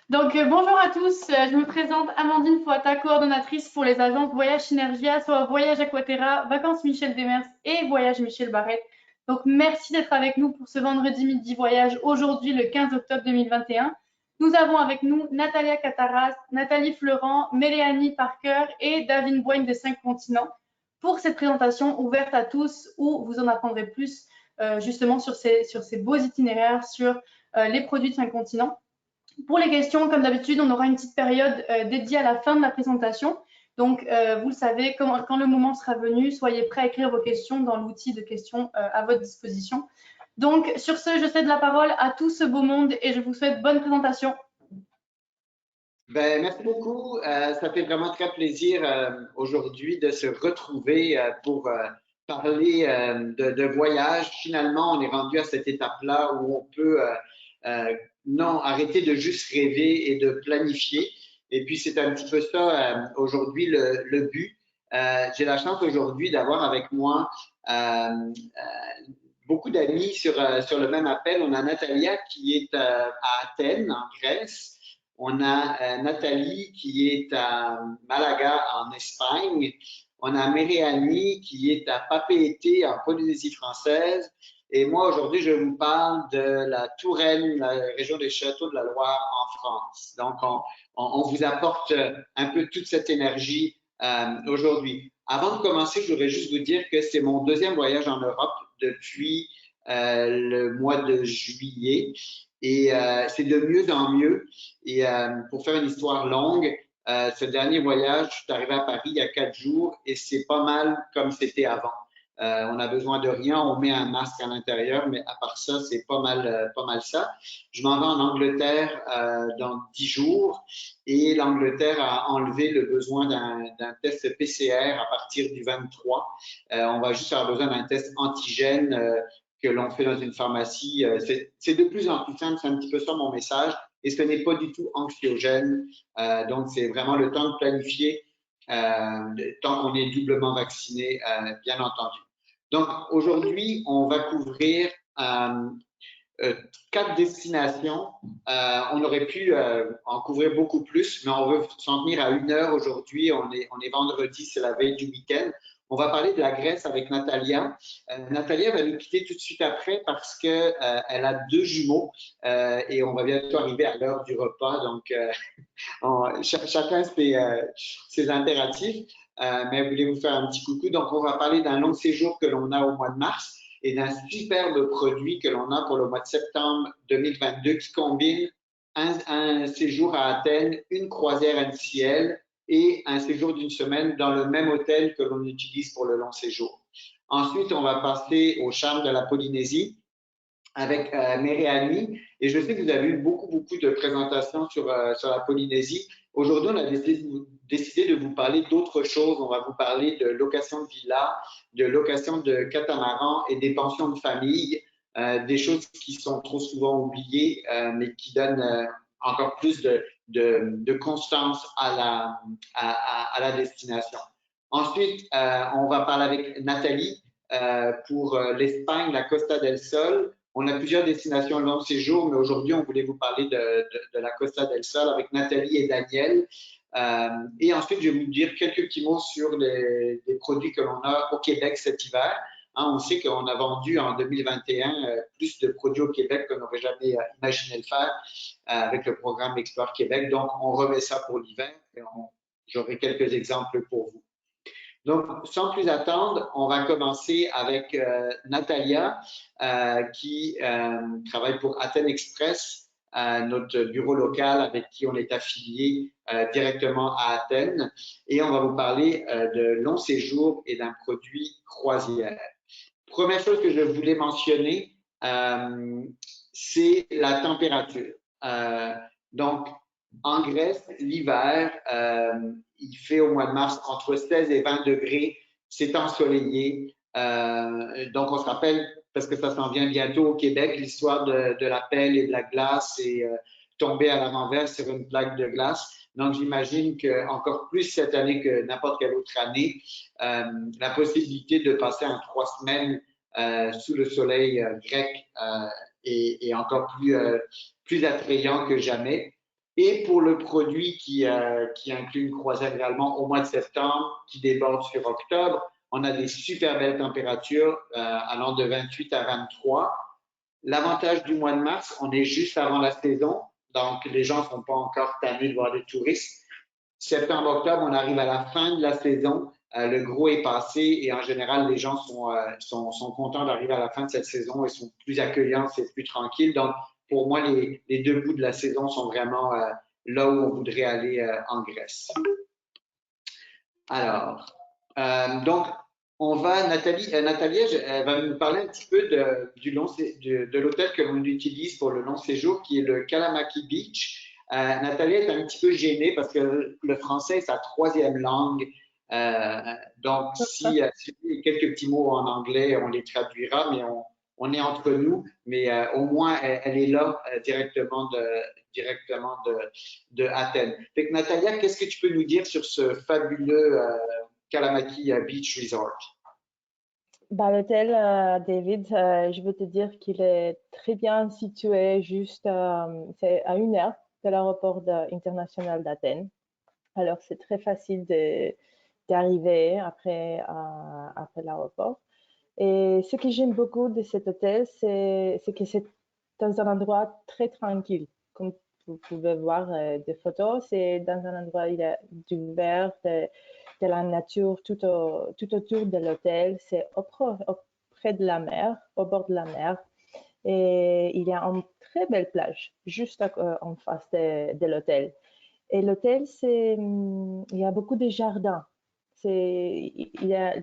Bonjour à tous, je me présente Amandine Fouata, coordonnatrice pour les agences Voyage Synergia, soit Voyage Aquaterra, Vacances Michel Demers et Voyage Michel Barrette. Donc, merci d'être avec nous pour ce vendredi midi voyage, aujourd'hui le 15 octobre 2021. Nous avons avec nous Natalia Cataras, Nathalie Fleurant, Méléanie Parker et David Boigne de 5 continents pour cette présentation ouverte à tous où vous en apprendrez plus justement sur ces beaux itinéraires, sur les produits de 5 continents. Pour les questions, comme d'habitude, on aura une petite période dédiée à la fin de la présentation. Donc, vous le savez, quand le moment sera venu, soyez prêts à écrire vos questions dans l'outil de questions à votre disposition. Donc, sur ce, je cède la parole à tout ce beau monde et je vous souhaite bonne présentation. Merci beaucoup. Ça fait vraiment très plaisir aujourd'hui de se retrouver pour parler de voyage. Finalement, on est rendu à cette étape-là où on peut non arrêter de juste rêver et de planifier. Et puis, c'est un petit peu ça aujourd'hui le but. J'ai la chance aujourd'hui d'avoir avec moi beaucoup d'amis sur le même appel. On a Natalia qui est à Athènes, en Grèce. On a Nathalie qui est à Malaga en Espagne. On a Méréanie qui est à Papeete en Polynésie française. Et moi, aujourd'hui, je vous parle de la Touraine, la région des Châteaux de la Loire en France. Donc, on vous apporte un peu toute cette énergie aujourd'hui. Avant de commencer, je voudrais juste vous dire que c'est mon deuxième voyage en Europe depuis le mois de juillet. Et c'est de mieux en mieux. Et pour faire une histoire longue, ce dernier voyage, je suis arrivé à Paris il y a 4 jours et c'est pas mal comme c'était avant. On a besoin de rien, on met un masque à l'intérieur, mais à part ça, c'est pas mal ça. Je m'en vais en Angleterre dans 10 jours et l'Angleterre a enlevé le besoin d'un test PCR à partir du 23. On va juste avoir besoin d'un test antigène que l'on fait dans une pharmacie. C'est de plus en plus simple, c'est un petit peu ça mon message. Et ce n'est pas du tout anxiogène. Donc, c'est vraiment le temps de planifier, tant qu'on est doublement vacciné, bien entendu. Donc, aujourd'hui, on va couvrir 4 destinations. On aurait pu en couvrir beaucoup plus, mais on veut s'en tenir à 1 heure aujourd'hui. On est vendredi, c'est la veille du week-end. On va parler de la Grèce avec Natalia. Natalia va nous quitter tout de suite après parce que elle a 2 jumeaux et on va bientôt arriver à l'heure du repas. Donc, chacun ses impératifs. Mais voulez-vous faire un petit coucou? Donc, on va parler d'un long séjour que l'on a au mois de mars et d'un superbe produit que l'on a pour le mois de septembre 2022 qui combine un séjour à Athènes, une croisière NCL et un séjour d'1 semaine dans le même hôtel que l'on utilise pour le long séjour. Ensuite, on va passer au charme de la Polynésie avec Méréanie. Et je sais que vous avez eu beaucoup de présentations sur la Polynésie. Aujourd'hui, on a décidé de vous parler d'autres choses. On va vous parler de location de villas, de location de catamarans et des pensions de famille, des choses qui sont trop souvent oubliées, mais qui donnent encore plus de constance à la destination. Ensuite, on va parler avec Nathalie pour l'Espagne, la Costa del Sol. On a plusieurs destinations long séjour, mais aujourd'hui, on voulait vous parler de la Costa del Sol avec Nathalie et Daniel. Et ensuite, je vais vous dire quelques petits mots sur les produits que l'on a au Québec cet hiver. On sait qu'on a vendu en 2021 plus de produits au Québec qu'on n'aurait jamais imaginé le faire avec le programme Explore Québec. Donc, on remet ça pour l'hiver et j'aurai quelques exemples pour vous. Donc, sans plus attendre, on va commencer avec Natalia qui travaille pour Athènes Express, notre bureau local avec qui on est affilié directement à Athènes. Et on va vous parler de long séjour et d'un produit croisière. Première chose que je voulais mentionner, c'est la température. Donc, en Grèce, l'hiver, il fait au mois de mars entre 16 et 20 degrés. C'est ensoleillé. Donc, on se rappelle, parce que ça s'en vient bientôt au Québec, l'histoire de la pelle et de la glace et tomber à la renverse sur une plaque de glace. Donc, j'imagine qu'encore plus cette année que n'importe quelle autre année, la possibilité de passer en 3 semaines sous le soleil grec est encore plus attrayant que jamais. Et pour le produit qui inclut une croisière également au mois de septembre, qui déborde sur octobre, on a des super belles températures allant de 28 à 23. L'avantage du mois de mars, on est juste avant la saison, donc les gens ne sont pas encore tannés de voir des touristes. Septembre, octobre, on arrive à la fin de la saison, le gros est passé et en général, les gens sont contents d'arriver à la fin de cette saison et sont plus accueillants, c'est plus tranquille. Donc, pour moi, les deux bouts de la saison sont vraiment là où on voudrait aller en Grèce. Alors, donc, on va, Nathalie, elle va nous parler un petit peu de l'hôtel que l'on utilise pour le long séjour, qui est le Kalamaki Beach. Nathalie est un petit peu gênée parce que le français est sa troisième langue. Euh, donc, si il y a quelques petits mots en anglais, on les traduira, mais on est entre nous. Mais au moins, elle est là directement de Athènes. Fait que, Natalia, qu'est-ce que tu peux nous dire sur ce fabuleux Kalamaki Beach Resort? Bah, l'hôtel, David, je veux te dire qu'il est très bien situé, juste c'est à 1 heure de l'aéroport international d'Athènes. Alors, c'est très facile d'arriver après l'aéroport. Et ce que j'aime beaucoup de cet hôtel, c'est que c'est dans un endroit très tranquille. Comme vous pouvez voir des photos, c'est dans un endroit, il y a du vert, de la nature tout autour de l'hôtel. C'est auprès de la mer, au bord de la mer. Et il y a une très belle plage juste en face de l'hôtel. Et l'hôtel, il y a beaucoup de jardins. Il y a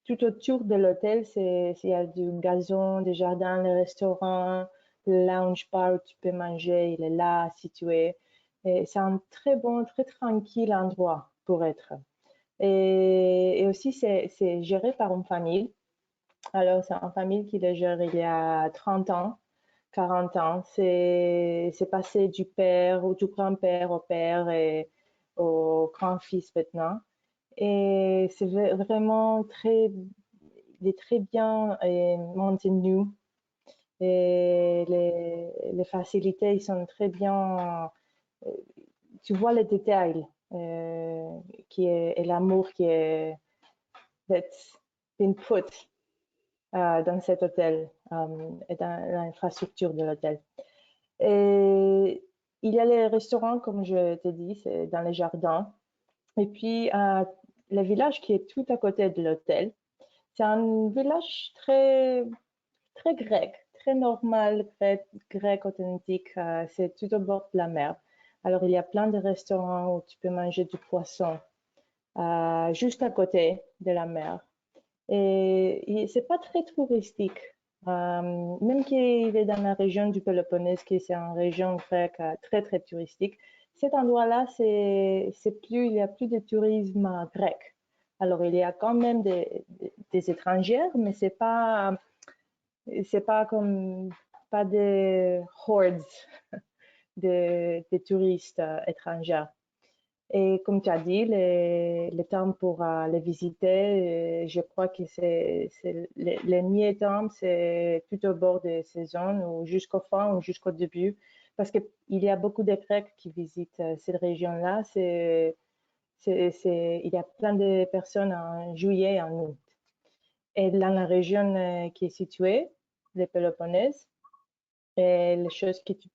tout autour de l'hôtel, il y a du gazon, des jardins, le restaurant, le lounge bar où tu peux manger, il est là, situé. Et c'est un très bon, très tranquille endroit pour être. Et aussi, c'est géré par une famille. Alors, c'est une famille qui le gère il y a 30 ans, 40 ans. C'est passé du père ou du grand-père au père et au grand-fils maintenant. Et c'est vraiment il est très bien maintenu. Et les facilités, ils sont très bien. euh, Tu vois les détails et l'amour qui est that's been put dans cet hôtel et dans l'infrastructure de l'hôtel. Et il y a les restaurants, comme je t'ai dit, c'est dans les jardins. Et puis, le village qui est tout à côté de l'hôtel, c'est un village très, très grec, très normal, grec authentique. C'est tout au bord de la mer. Alors, il y a plein de restaurants où tu peux manger du poisson juste à côté de la mer. Et c'est pas très touristique. Même qu'il est dans la région du Péloponnèse, qui c'est une région grecque très, très touristique, cet endroit-là, il y a plus de tourisme grec. Alors, il y a quand même des étrangères, mais c'est pas comme, pas des hordes de touristes étrangers. Et comme tu as dit, les temps pour les visiter, je crois que les meilleurs temps, c'est tout au bord des saisons ou jusqu'au fin ou jusqu'au début, parce qu'il y a beaucoup de Grecs qui visitent cette région-là. Il y a plein de personnes en juillet et en août. Et dans la région qui est située, le Péloponnèse, et les choses que tu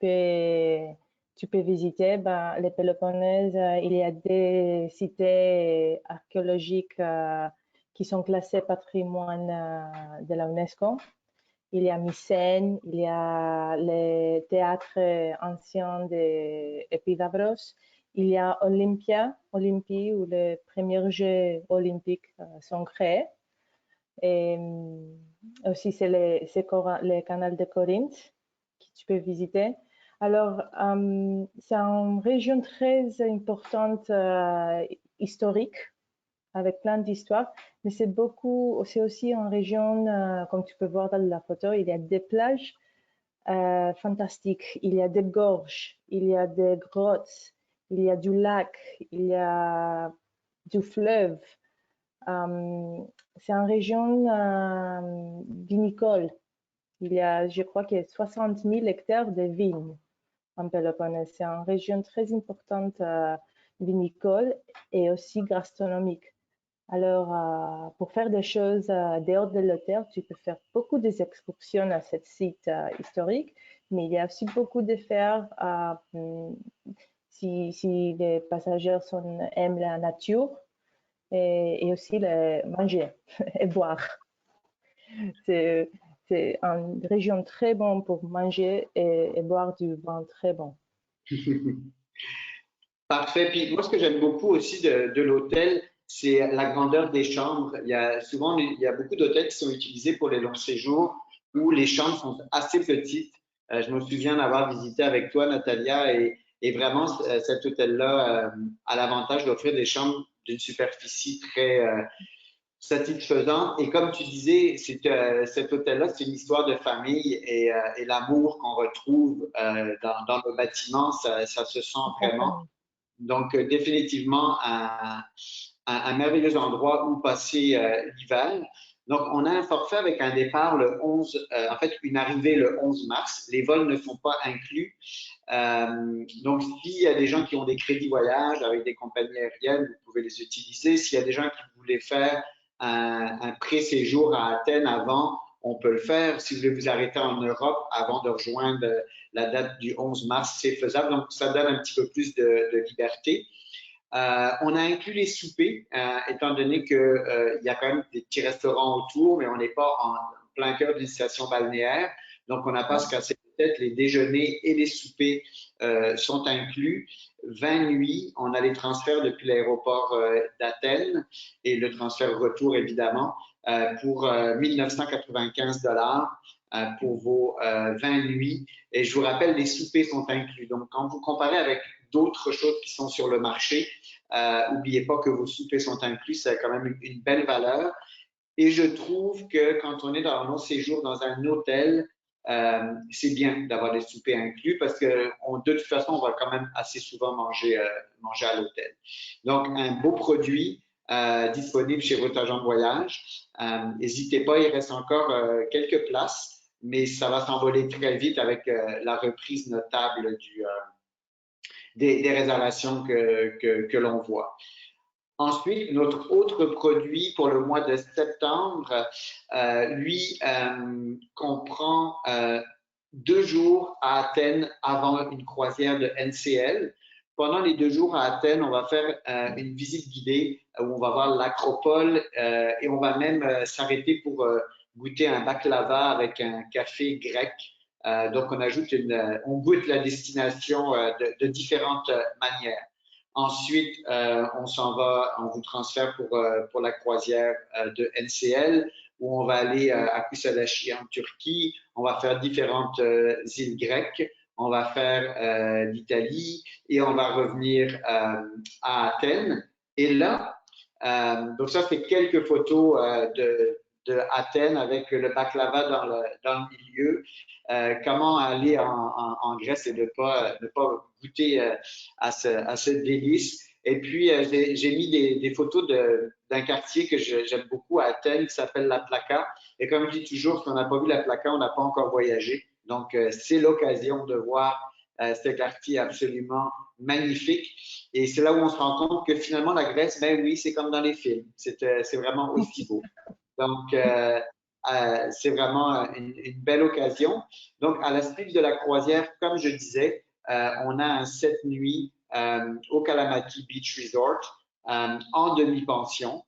peux visiter, ben, les Péloponnèse, il y a des cités archéologiques qui sont classées patrimoine de la UNESCO. Il y a Mycène, il y a les théâtres anciens d'Épidavros, il y a Olympie, où les premiers Jeux olympiques sont créés. Et aussi, c'est le canal de Corinthe que tu peux visiter. Alors, c'est une région très importante historique, avec plein d'histoires, mais c'est aussi une région, comme tu peux voir dans la photo, il y a des plages fantastiques, il y a des gorges, il y a des grottes, il y a du lac, il y a du fleuve. C'est une région vinicole. Je crois qu'il y a 60 000 hectares de vignes. en Péloponnèse. C'est une région très importante vinicole et aussi gastronomique. Alors, pour faire des choses dehors de l'hôtel, tu peux faire beaucoup d'excursions à ce site historique, mais il y a aussi beaucoup de faire si les passagers aiment la nature et aussi manger et boire. C'est une région très bonne pour manger et boire du vin très bon. Parfait. Puis moi, ce que j'aime beaucoup aussi de l'hôtel, c'est la grandeur des chambres. Souvent, il y a beaucoup d'hôtels qui sont utilisés pour les longs séjours où les chambres sont assez petites. Je me souviens d'avoir visité avec toi, Natalia, et vraiment, cet hôtel-là a l'avantage d'offrir des chambres d'une superficie très satisfaisante. Et comme tu disais, cet hôtel-là, c'est une histoire de famille et l'amour qu'on retrouve dans le bâtiment, ça se sent vraiment. Donc, définitivement, un merveilleux endroit où passer l'hiver. Donc, on a un forfait avec un départ le 11, en fait, une arrivée le 11 mars. Les vols ne sont pas inclus. Donc, s'il y a des gens qui ont des crédits voyage avec des compagnies aériennes, vous pouvez les utiliser. S'il y a des gens qui voulaient faire un pré-séjour à Athènes avant, on peut le faire. Si vous voulez vous arrêter en Europe avant de rejoindre la date du 11 mars, c'est faisable. Donc, ça donne un petit peu plus de liberté. On a inclus les soupers, étant donné qu'il y a quand même des petits restaurants autour, mais on n'est pas en plein cœur d'une station balnéaire. Donc, on n'a pas à se casser la tête. Les déjeuners et les soupers sont inclus. 20 nuits, on a les transferts depuis l'aéroport d'Athènes et le transfert retour, évidemment, pour 1995 pour vos 20 nuits. Et je vous rappelle, les soupers sont inclus. Donc, quand vous comparez avec d'autres choses qui sont sur le marché, n'oubliez pas que vos soupers sont inclus, c'est quand même une belle valeur. Et je trouve que quand on est dans nos séjours dans un hôtel, c'est bien d'avoir les soupers inclus parce que de toute façon, on va quand même assez souvent manger à l'hôtel. Donc, un beau produit disponible chez votre agent de voyage. N'hésitez pas, il reste encore quelques places, mais ça va s'envoler très vite avec la reprise notable des réservations que l'on voit. Ensuite, notre autre produit pour le mois de septembre, lui, comprend 2 jours à Athènes avant une croisière de NCL. Pendant les 2 jours à Athènes, on va faire une visite guidée où on va voir l'acropole et on va même s'arrêter pour goûter un baklava avec un café grec. Donc, on goûte la destination de différentes manières. Ensuite, on vous transfère pour la croisière de NCL où on va aller à Kuşadası en Turquie. On va faire différentes îles grecques. On va faire l'Italie et on va revenir à Athènes. Et là, donc ça, c'est quelques photos de Athènes avec le baklava dans le milieu. Comment aller en Grèce et ne pas goûter à ce délice. Et puis, j'ai mis des photos d'un quartier que j'aime beaucoup à Athènes qui s'appelle La Plaka. Et comme je dis toujours, si on n'a pas vu La Plaka, on n'a pas encore voyagé. Donc, c'est l'occasion de voir ce quartier absolument magnifique. Et c'est là où on se rend compte que finalement, la Grèce, ben oui, c'est comme dans les films. C'est vraiment aussi beau. Donc, c'est vraiment une belle occasion. Donc, à la suite de la croisière, comme je disais, on a un 7 nuits au Kalamati Beach Resort en demi-pension.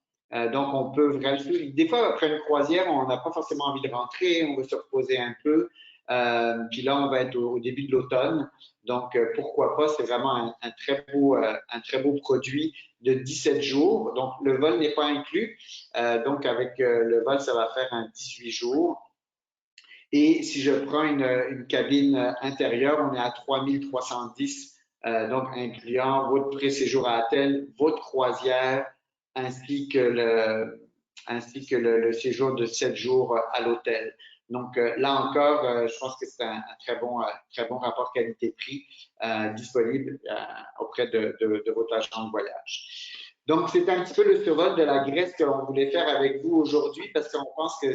Donc, on peut vraiment… Des fois, après une croisière, on n'a pas forcément envie de rentrer, on veut se reposer un peu. Puis là, on va être au début de l'automne. Donc, pourquoi pas? C'est vraiment un très beau produit de 17 jours. Donc, le vol n'est pas inclus. Donc, avec le vol, ça va faire un 18 jours. Et si je prends une cabine intérieure, on est à 3310, donc incluant votre pré-séjour à Athènes, votre croisière, ainsi que le séjour de 7 jours à l'hôtel. Donc là encore, je pense que c'est un très bon rapport qualité-prix disponible auprès de votre agent de voyage. Donc, c'est un petit peu le survol de la Grèce qu'on voulait faire avec vous aujourd'hui parce qu'on pense que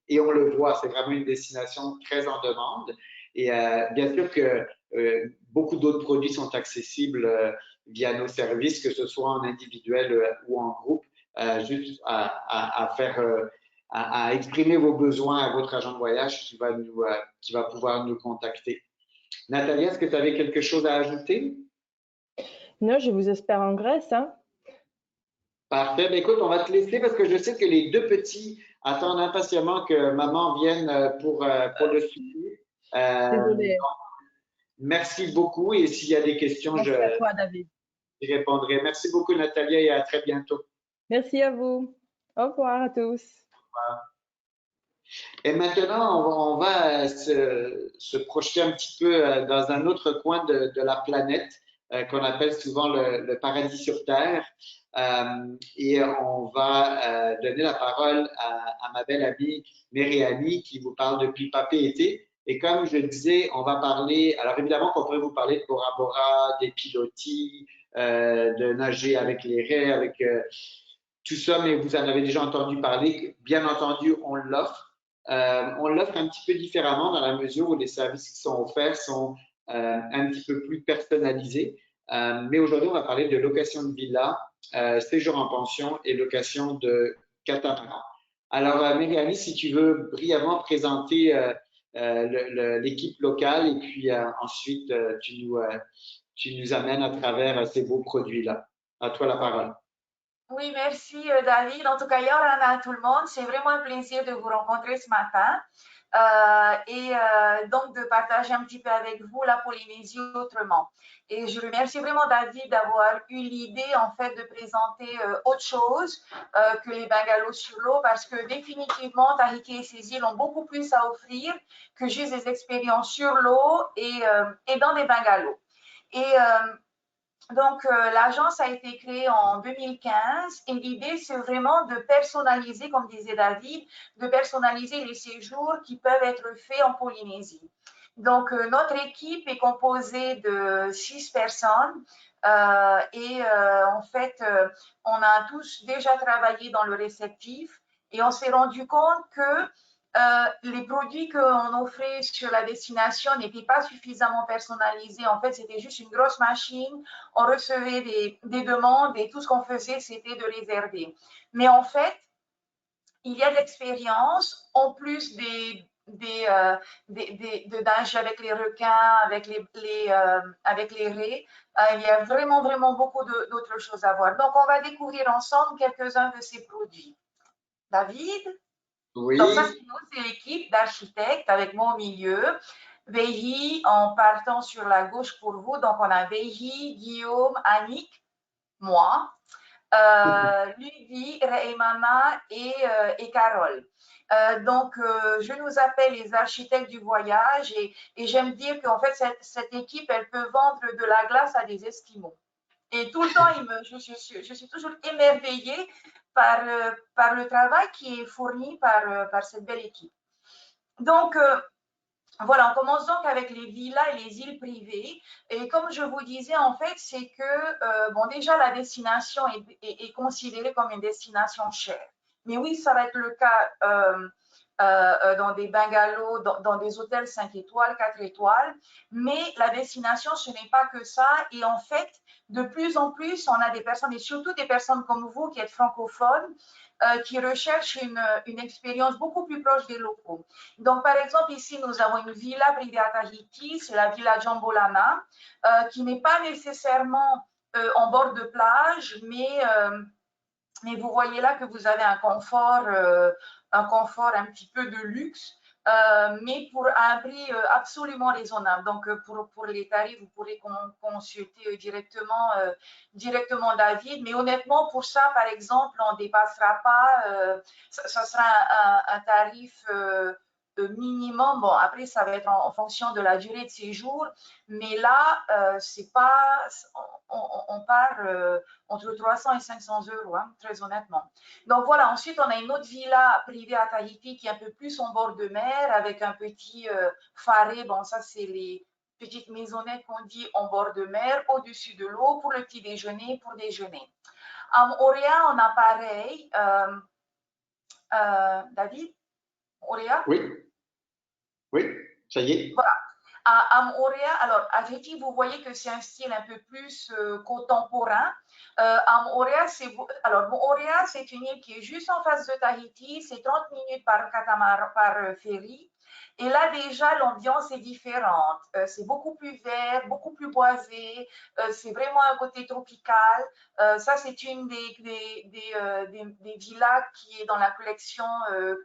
et on le voit, c'est vraiment une destination très en demande. Et bien sûr que beaucoup d'autres produits sont accessibles via nos services, que ce soit en individuel ou en groupe, juste à faire, à exprimer vos besoins à votre agent de voyage qui va pouvoir nous contacter. Nathalie, est-ce que tu avais quelque chose à ajouter? Non, je vous espère en Grèce, hein. Parfait. Ben, écoute, on va te laisser parce que je sais que les deux petits attendent impatiemment que maman vienne pour le souper. Désolée. Merci beaucoup et s'il y a des questions, Merci à toi, David. j'y répondrai. Merci beaucoup, Nathalie, et à très bientôt. Merci à vous. Au revoir à tous. Et maintenant, on va se projeter un petit peu dans un autre coin de la planète qu'on appelle souvent le paradis sur Terre. Et on va donner la parole à ma belle amie Myriam qui vous parle depuis Papé Été. Et comme je le disais, on va parler, alors évidemment qu'on pourrait vous parler de Bora Bora, des pilotis, de nager avec les raies, avec tout ça, mais vous en avez déjà entendu parler. Bien entendu, on l'offre. On l'offre un petit peu différemment dans la mesure où les services qui sont offerts sont un petit peu plus personnalisés. Mais aujourd'hui, on va parler de location de villa, séjour en pension et location de catamaran. Alors, Mérianie, si tu veux brièvement présenter l'équipe locale et puis ensuite tu nous amènes à travers ces beaux produits-là. À toi la parole. Oui, merci David. En tout cas, Yorana à tout le monde. C'est vraiment un plaisir de vous rencontrer ce matin donc de partager un petit peu avec vous la Polynésie autrement. Et je remercie vraiment David d'avoir eu l'idée en fait de présenter autre chose que les bungalows sur l'eau parce que définitivement Tahiti et ses îles ont beaucoup plus à offrir que juste des expériences sur l'eau et dans des bungalows. Donc, l'agence a été créée en 2015 et l'idée, c'est vraiment de personnaliser, comme disait David, de personnaliser les séjours qui peuvent être faits en Polynésie. Donc, notre équipe est composée de 6 personnes en fait, on a tous déjà travaillé dans le réceptif et on s'est rendu compte que les produits qu'on offrait sur la destination n'étaient pas suffisamment personnalisés. En fait, c'était juste une grosse machine. On recevait des demandes et tout ce qu'on faisait, c'était de réserver. Mais en fait, il y a de l'expérience en plus de nager avec les requins, avec les raies. Il y a vraiment, vraiment beaucoup d'autres choses à voir. Donc, on va découvrir ensemble quelques-uns de ces produits. David? Oui. Donc, ça, c'est l'équipe d'architectes avec moi au milieu. Vehi, en partant sur la gauche pour vous. Donc, on a Vehi, Guillaume, Annick, moi, Lydie, Reimana et Carole. Je nous appelle les architectes du voyage et j'aime dire qu'en fait, cette équipe, elle peut vendre de la glace à des Esquimaux. Et tout le temps, je suis toujours émerveillée par le travail qui est fourni par cette belle équipe. Donc, voilà, on commence donc avec les villas et les îles privées. Et comme je vous disais, en fait, c'est que, bon, déjà, la destination est considérée comme une destination chère. Mais oui, ça va être le cas dans des bungalows, dans des hôtels 5 étoiles, 4 étoiles. Mais la destination, ce n'est pas que ça. Et en fait, de plus en plus, on a des personnes, et surtout des personnes comme vous qui êtes francophones, qui recherchent une expérience beaucoup plus proche des locaux. Donc, par exemple, ici, nous avons une villa privée à Tahiti, c'est la villa Jambolana, qui n'est pas nécessairement en bord de plage, mais vous voyez là que vous avez un confort un petit peu de luxe, mais à un prix absolument raisonnable. Donc, pour les tarifs, vous pourrez consulter directement David. Mais honnêtement, pour ça, par exemple, on ne dépassera pas, ça sera un tarif minimum. Bon, après, ça va être en fonction de la durée de séjour, mais là, c'est pas, on part entre 300 et 500 euros, hein, très honnêtement. Donc voilà, ensuite, on a une autre villa privée à Tahiti qui est un peu plus en bord de mer avec un petit faré. Bon, ça, c'est les petites maisonnettes qu'on dit en bord de mer, au-dessus de l'eau, pour le petit déjeuner, pour déjeuner. À Moorea, on a pareil. David? Moorea? Oui. Oui, ça y est. Voilà. À Moorea, alors à Tahiti, vous voyez que c'est un style un peu plus contemporain. À Moorea, c'est une île qui est juste en face de Tahiti, c'est 30 minutes par catamaran, par ferry. Et là, déjà, l'ambiance est différente. C'est beaucoup plus vert, beaucoup plus boisé. C'est vraiment un côté tropical. Ça, c'est une des villas qui est dans la collection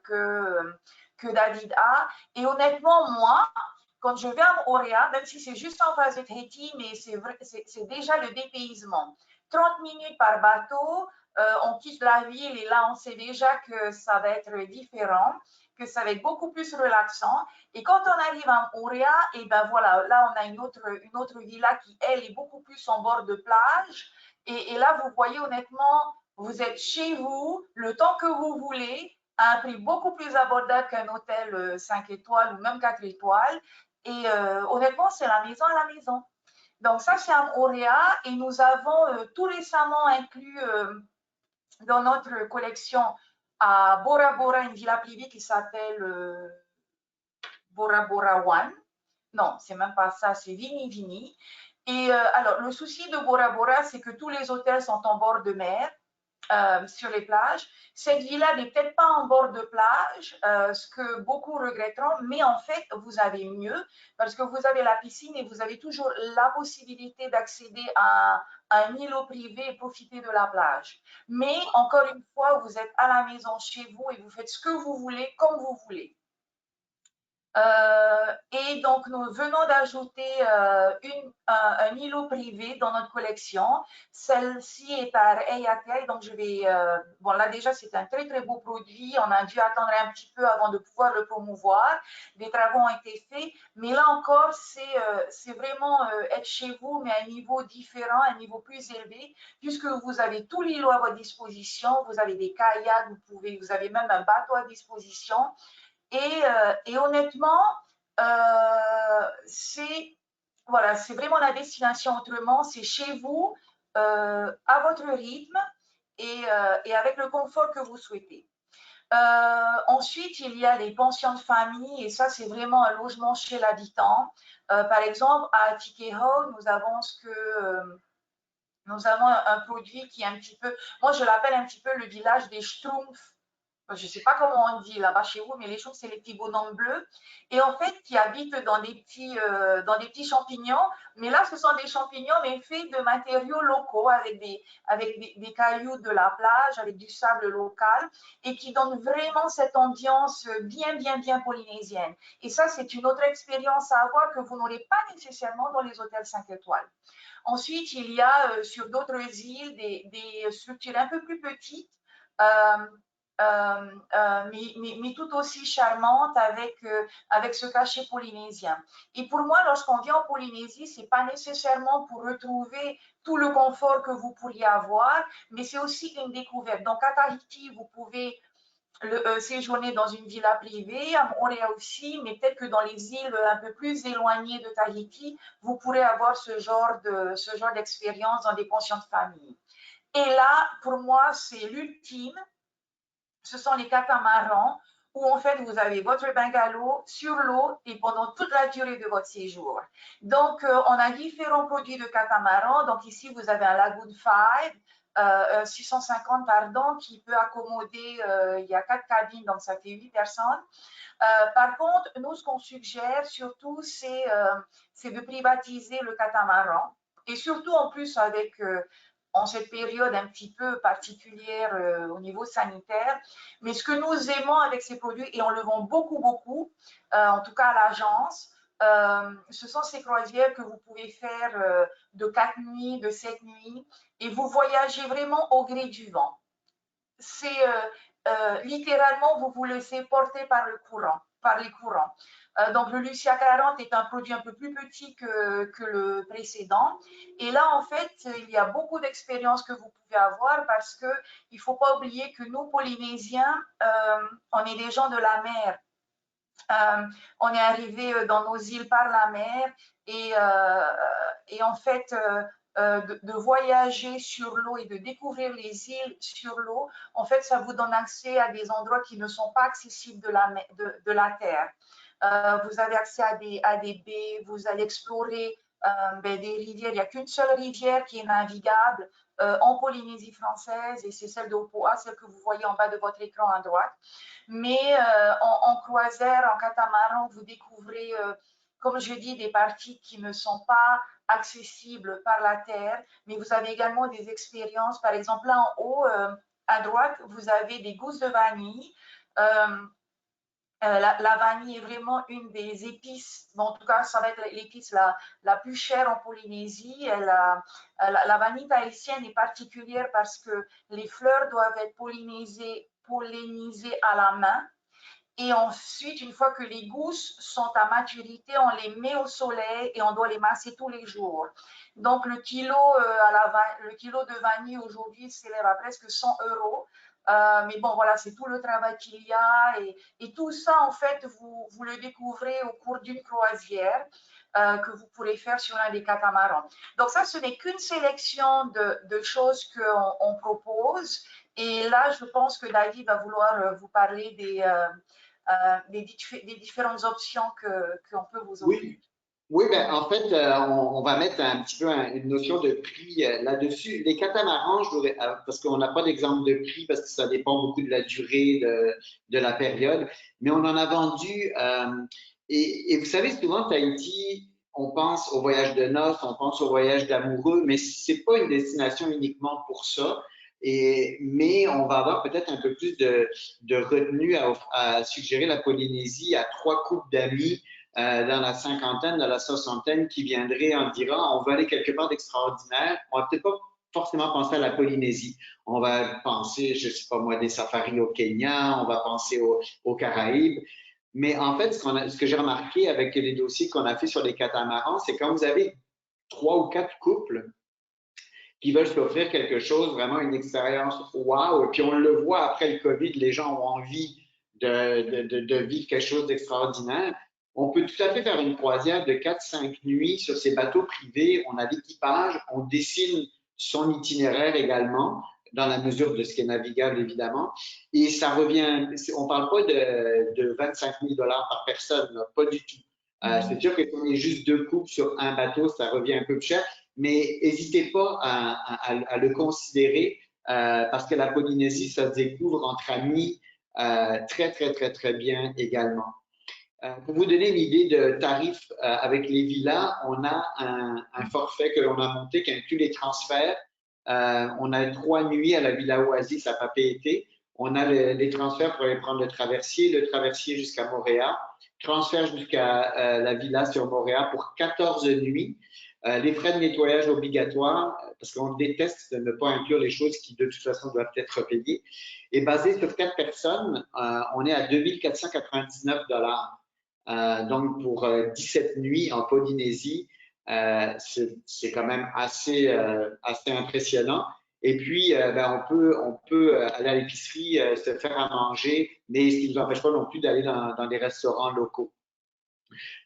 que David a. Et honnêtement, moi, quand je vais à Moorea, même si c'est juste en face de Tahiti, mais c'est déjà le dépaysement. 30 minutes par bateau, on quitte la ville et là, on sait déjà que ça va être différent, que ça va être beaucoup plus relaxant. Et quand on arrive à Moorea, et ben voilà, là, on a une autre villa qui, elle, est beaucoup plus en bord de plage. Et là, vous voyez, honnêtement, vous êtes chez vous, le temps que vous voulez, à un prix beaucoup plus abordable qu'un hôtel 5 étoiles ou même 4 étoiles. Et honnêtement, c'est la maison à la maison. Donc ça, c'est à Moorea et nous avons tout récemment inclus dans notre collection à Bora Bora une villa privée qui s'appelle Bora Bora One. Non, c'est même pas ça, c'est Vini Vini. Et alors, le souci de Bora Bora, c'est que tous les hôtels sont en bord de mer. Sur les plages. Cette villa n'est peut-être pas en bord de plage, ce que beaucoup regretteront, mais en fait, vous avez mieux parce que vous avez la piscine et vous avez toujours la possibilité d'accéder à un îlot privé et profiter de la plage. Mais encore une fois, vous êtes à la maison chez vous et vous faites ce que vous voulez, comme vous voulez. Et donc, nous venons d'ajouter un îlot privé dans notre collection. Celle-ci est à Reiatea, donc je vais… bon, là déjà, c'est un très, très beau produit. On a dû attendre un petit peu avant de pouvoir le promouvoir. Des travaux ont été faits, mais là encore, c'est vraiment être chez vous, mais à un niveau différent, un niveau plus élevé, puisque vous avez tout l'îlot à votre disposition. Vous avez des kayaks, vous avez même un bateau à disposition. Et honnêtement, c'est vraiment la destination autrement. C'est chez vous, à votre rythme et avec le confort que vous souhaitez. Ensuite, il y a les pensions de famille et ça, c'est vraiment un logement chez l'habitant. Par exemple, à Tikehau, nous avons un produit qui est un petit peu, moi je l'appelle un petit peu le village des Schtroumpfs. Je ne sais pas comment on dit là-bas chez vous, mais les Schtroumpfs, c'est les petits bonhommes bleus. Et en fait, qui habitent dans des petits champignons. Mais là, ce sont des champignons, mais faits de matériaux locaux, avec des cailloux de la plage, avec du sable local, et qui donnent vraiment cette ambiance bien, bien, bien polynésienne. Et ça, c'est une autre expérience à avoir que vous n'aurez pas nécessairement dans les hôtels 5 étoiles. Ensuite, il y a sur d'autres îles des structures un peu plus petites, mais tout aussi charmantes avec ce cachet polynésien. Et pour moi, lorsqu'on vient en Polynésie, ce n'est pas nécessairement pour retrouver tout le confort que vous pourriez avoir, mais c'est aussi une découverte. Donc, à Tahiti, vous pouvez séjourner dans une villa privée, à Moorea aussi, mais peut-être que dans les îles un peu plus éloignées de Tahiti, vous pourrez avoir ce genre d'expérience dans des pensions de famille. Et là, pour moi, c'est l'ultime. Ce sont les catamarans où en fait vous avez votre bungalow sur l'eau et pendant toute la durée de votre séjour. Donc, on a différents produits de catamaran. Donc ici, vous avez un Lagoon 5, 650 pardon, qui peut accommoder, il y a 4 cabines, donc ça fait 8 personnes. Par contre, nous, ce qu'on suggère surtout, c'est de privatiser le catamaran. Et surtout, en plus, en cette période un petit peu particulière au niveau sanitaire. Mais ce que nous aimons avec ces produits, et on le vend beaucoup, beaucoup, en tout cas à l'agence, ce sont ces croisières que vous pouvez faire de 4 nuits, de 7 nuits, et vous voyagez vraiment au gré du vent. C'est littéralement, vous vous laissez porter par les courants. Donc, le Lucia 40 est un produit un peu plus petit que le précédent. Et là, en fait, il y a beaucoup d'expériences que vous pouvez avoir parce qu'il ne faut pas oublier que nous, Polynésiens, on est des gens de la mer. On est arrivé dans nos îles par la mer et en fait, de voyager sur l'eau et de découvrir les îles sur l'eau, en fait, ça vous donne accès à des endroits qui ne sont pas accessibles de la terre. vous avez accès à des baies, vous allez explorer des rivières. Il n'y a qu'une seule rivière qui est navigable en Polynésie française et c'est celle d'Opoa, celle que vous voyez en bas de votre écran à droite. Mais en croisière, en catamaran, vous découvrez, comme je dis, des parties qui ne sont pas accessibles par la terre, mais vous avez également des expériences. Par exemple, là en haut, à droite, vous avez des gousses de vanille. La vanille est vraiment une des épices, bon, en tout cas, ça va être l'épice la plus chère en Polynésie. La vanille tahitienne est particulière parce que les fleurs doivent être pollinisées à la main. Et ensuite, une fois que les gousses sont à maturité, on les met au soleil et on doit les masser tous les jours. Donc, le kilo de vanille aujourd'hui s'élève à presque 100 €. Mais bon, voilà, c'est tout le travail qu'il y a. Et tout ça, en fait, vous le découvrez au cours d'une croisière que vous pourrez faire sur l'un des catamarans. Donc, ça, ce n'est qu'une sélection de choses qu'on propose. Et là, je pense que David va vouloir vous parler des différentes options qu'on peut vous offrir. Oui. Oui, ben, en fait, on va mettre un petit peu une notion de prix là-dessus. Les catamarans, parce qu'on n'a pas d'exemple de prix, parce que ça dépend beaucoup de la durée, de la période, mais on en a vendu. Et vous savez, souvent, Tahiti, on pense au voyage de noces, on pense au voyage d'amoureux, mais c'est pas une destination uniquement pour ça. Mais on va avoir peut-être un peu plus de retenue à suggérer la Polynésie à 3 couples d'amis dans la cinquantaine, dans la soixantaine, qui viendraient en disant on va aller quelque part d'extraordinaire. On va peut-être pas forcément penser à la Polynésie. On va penser, je sais pas moi, des safaris au Kenya, on va penser aux Caraïbes. Mais en fait, ce que j'ai remarqué avec les dossiers qu'on a fait sur les catamarans, c'est quand vous avez 3 ou 4 couples qui veulent s'offrir quelque chose, vraiment une expérience wow. Et puis on le voit après le COVID, les gens ont envie de vivre quelque chose d'extraordinaire. On peut tout à fait faire une croisière de 4-5 nuits sur ces bateaux privés. On a l'équipage, on dessine son itinéraire également, dans la mesure de ce qui est navigable, évidemment. Et ça revient, on ne parle pas de 25 000 $ par personne, là, pas du tout. C'est sûr que si on est juste 2 couples sur un bateau, ça revient un peu plus cher, mais n'hésitez pas à le considérer parce que la Polynésie, ça se découvre entre amis très, très, très, très bien également. Pour vous donner une idée de tarif avec les villas, on a un forfait que l'on a monté qui inclut les transferts. On a 3 nuits à la Villa Oasis à Papeete. On a les transferts pour aller prendre le traversier jusqu'à Moorea, transfert jusqu'à la villa sur Moorea pour 14 nuits. Les frais de nettoyage obligatoires, parce qu'on déteste de ne pas inclure les choses qui de toute façon doivent être payées. Et basé sur 4 personnes, on est à 2 499 $. Donc pour 17 nuits en Polynésie, c'est quand même assez impressionnant. Et puis, on peut aller à l'épicerie, se faire à manger, mais ce qui ne nous empêche pas non plus d'aller dans des restaurants locaux.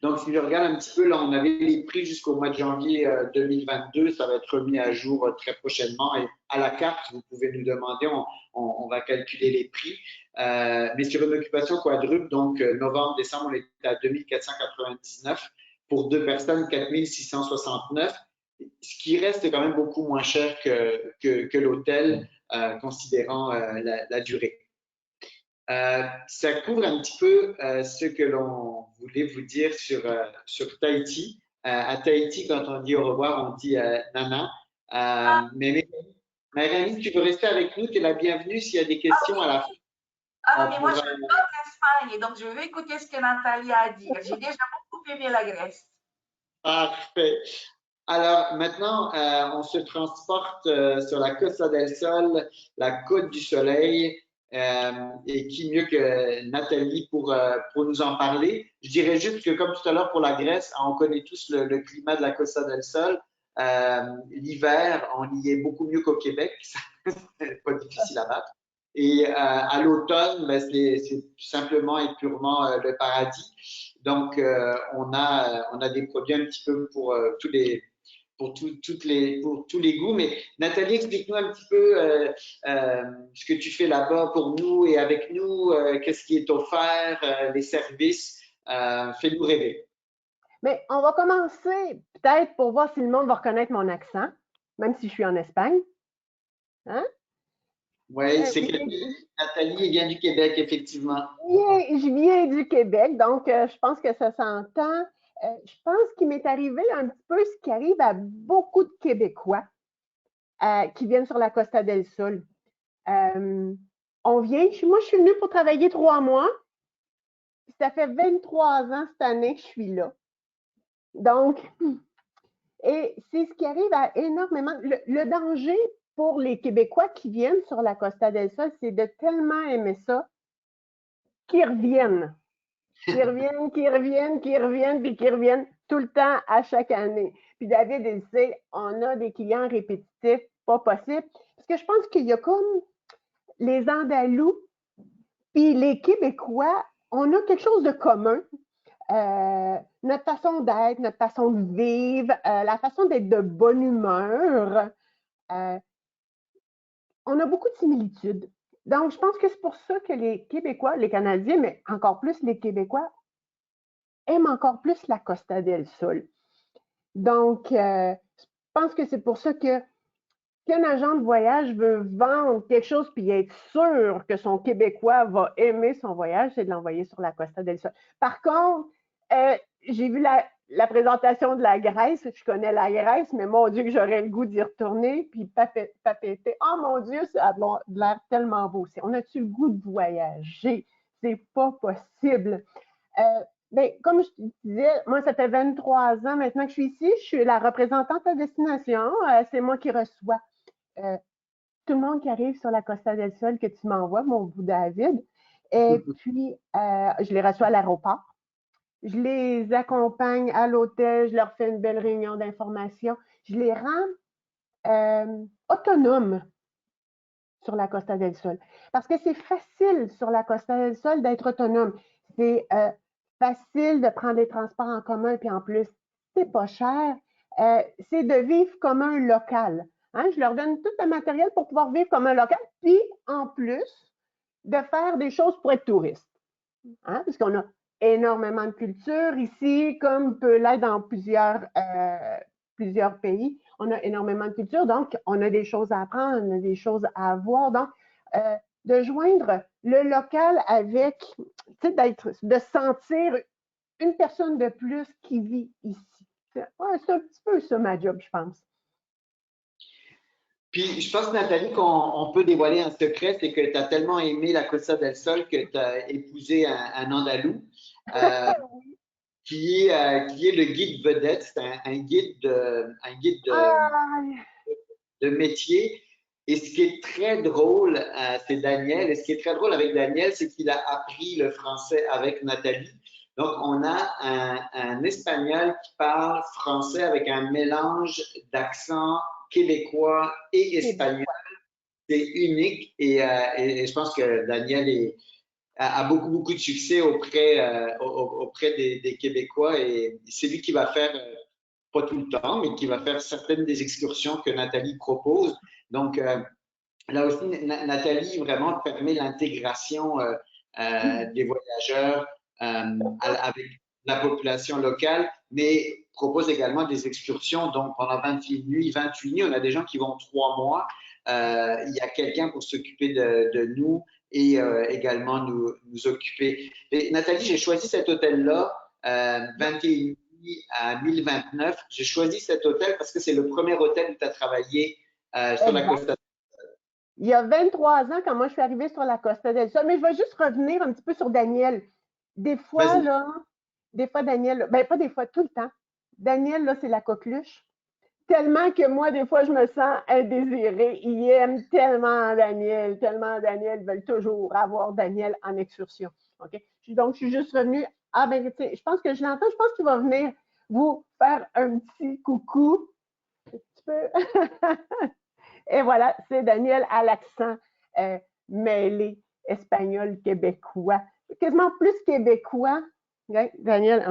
Donc, si je regarde un petit peu, là, on avait les prix jusqu'au mois de janvier 2022. Ça va être remis à jour très prochainement. Et à la carte, vous pouvez nous demander, on va calculer les prix. Mais sur une occupation quadruple, donc novembre-décembre, on était à 2 499. Pour 2 personnes, 4 669. Ce qui reste quand même beaucoup moins cher que l'hôtel, considérant la durée. Ça couvre un petit peu ce que l'on voulait vous dire sur Tahiti. À Tahiti, quand on dit au revoir, on dit Nana. Mais Mélanie, tu veux rester avec nous? Tu es la bienvenue s'il y a des questions à la fin. Mais moi, j'adore l'Espagne, donc je vais écouter ce que Nathalie a à dire. J'ai déjà beaucoup aimé la Grèce. Parfait. Alors maintenant, on se transporte sur la Costa del Sol, la Côte du Soleil. Et qui mieux que Nathalie pour nous en parler. Je dirais juste que comme tout à l'heure pour la Grèce, on connaît tous le climat de la Costa del Sol. L'hiver, on y est beaucoup mieux qu'au Québec. C'est pas difficile à battre. Et à l'automne, ben, c'est simplement et purement le paradis. Donc, on a des produits un petit peu pour tous les goûts. Mais Nathalie, explique-nous un petit peu ce que tu fais là-bas pour nous et avec nous, qu'est-ce qui est offert, les services Fais-nous rêver. Mais on va commencer peut-être pour voir si le monde va reconnaître mon accent, même si je suis en Espagne. Hein? Oui, c'est que Oui. Nathalie vient du Québec, effectivement. Je viens du Québec, donc je pense que ça s'entend. Je pense qu'il m'est arrivé un petit peu ce qui arrive à beaucoup de Québécois qui viennent sur la Costa del Sol. Moi, je suis venue pour travailler 3 mois. Ça fait 23 ans cette année que je suis là. Donc, et c'est ce qui arrive à énormément. Le danger pour les Québécois qui viennent sur la Costa del Sol, c'est de tellement aimer ça qu'ils reviennent. Qu'ils reviennent, puis qu'ils reviennent tout le temps à chaque année. Puis David, il sait, on a des clients répétitifs, pas possible. Parce que je pense qu'il y a comme les Andalous, puis les Québécois, on a quelque chose de commun. Notre façon d'être, notre façon de vivre, la façon d'être de bonne humeur, on a beaucoup de similitudes. Donc, je pense que c'est pour ça que les Québécois, les Canadiens, mais encore plus les Québécois, aiment encore plus la Costa del Sol. Donc, je pense que c'est pour ça qu'un agent de voyage veut vendre quelque chose puis être sûr que son Québécois va aimer son voyage, c'est de l'envoyer sur la Costa del Sol. Par contre, j'ai vu la présentation de la Grèce, je connais la Grèce, mais mon Dieu que j'aurais le goût d'y retourner, puis papéter. Oh mon Dieu, ça a l'air tellement beau. On a-tu le goût de voyager? C'est pas possible. Comme je te disais, moi, ça fait 23 ans maintenant que je suis ici. Je suis la représentante à destination. C'est moi qui reçois tout le monde qui arrive sur la Costa del Sol que tu m'envoies, mon bout David. Et puis, je les reçois à l'aéroport. Je les accompagne à l'hôtel. Je leur fais une belle réunion d'information. Je les rends autonomes sur la Costa del Sol. Parce que c'est facile sur la Costa del Sol d'être autonome. C'est facile de prendre les transports en commun, puis en plus, c'est pas cher. C'est de vivre comme un local. Hein? Je leur donne tout le matériel pour pouvoir vivre comme un local, puis en plus, de faire des choses pour être touriste. Hein? Parce qu'on a énormément de culture ici, comme peut l'être dans plusieurs pays. On a énormément de culture, donc on a des choses à apprendre, on a des choses à voir. Donc, de joindre le local avec, tu sais, de sentir une personne de plus qui vit ici. C'est un petit peu ça ma job, je pense. Puis, je pense, Nathalie, qu'on peut dévoiler un secret, c'est que tu as tellement aimé la Costa del Sol que tu as épousé un Andalou qui est le guide vedette. C'est un guide de métier. Et ce qui est très drôle, c'est Daniel. Et ce qui est très drôle avec Daniel, c'est qu'il a appris le français avec Nathalie. Donc, on a un Espagnol qui parle français avec un mélange d'accent québécois et espagnol. C'est unique et je pense que Daniel a beaucoup de succès auprès des Québécois et c'est lui qui va faire, pas tout le temps, mais qui va faire certaines des excursions que Nathalie propose. Donc, là aussi, Nathalie vraiment permet l'intégration des voyageurs avec la population locale, mais propose également des excursions. Donc, pendant 28 nuits, on a des gens qui vont 3 mois. Il y a quelqu'un pour s'occuper de nous et également nous occuper. Et Nathalie, j'ai choisi cet hôtel-là, 21 nuits à 1029. J'ai choisi cet hôtel parce que c'est le premier hôtel où tu as travaillé sur la Costa del Sol. Il y a 23 ans, quand moi je suis arrivée sur la Costa del Sol, mais je vais juste revenir un petit peu sur Daniel. Des fois, Daniel, pas des fois, tout le temps. Daniel, là, c'est la coqueluche. Tellement que moi, des fois, je me sens indésirée. Ils aiment tellement Daniel, ils veulent toujours avoir Daniel en excursion. Okay? Donc, je suis juste revenue. Je pense que je l'entends. Je pense qu'il va venir vous faire un petit coucou. Un petit peu. Et voilà, c'est Daniel à l'accent mêlé espagnol-québécois. Quasiment plus québécois. Okay? Daniel.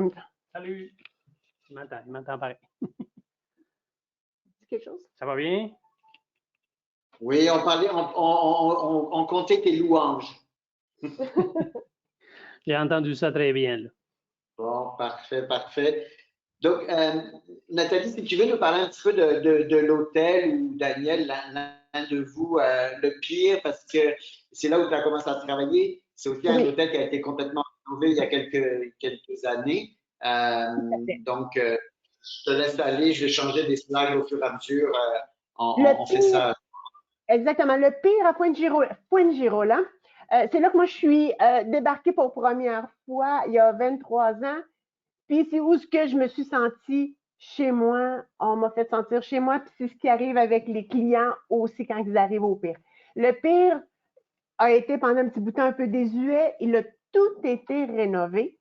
Salut. Il m'entend pareil. Quelque chose? Ça va bien? Oui, on comptait tes louanges. J'ai entendu ça très bien. Là. Bon, parfait, parfait. Donc, Nathalie, si tu veux nous parler un petit peu de l'hôtel ou Daniel, l'un de vous, le pire, parce que c'est là où tu as commencé à travailler. C'est aussi un Oui, hôtel qui a été complètement rénové il y a quelques années. tout à fait. Donc, je te laisse aller. Je vais changer des slides au fur et à mesure. Le On fait pire, ça. exactement, le pire à Fuengirola, c'est là que moi je suis débarquée pour première fois il y a 23 ans. Puis c'est où ce que je me suis sentie chez moi. On m'a fait sentir chez moi. Puis c'est ce qui arrive avec les clients aussi quand ils arrivent au pire. Le pire a été pendant un petit bout de temps un peu désuet. Il a tout été rénové.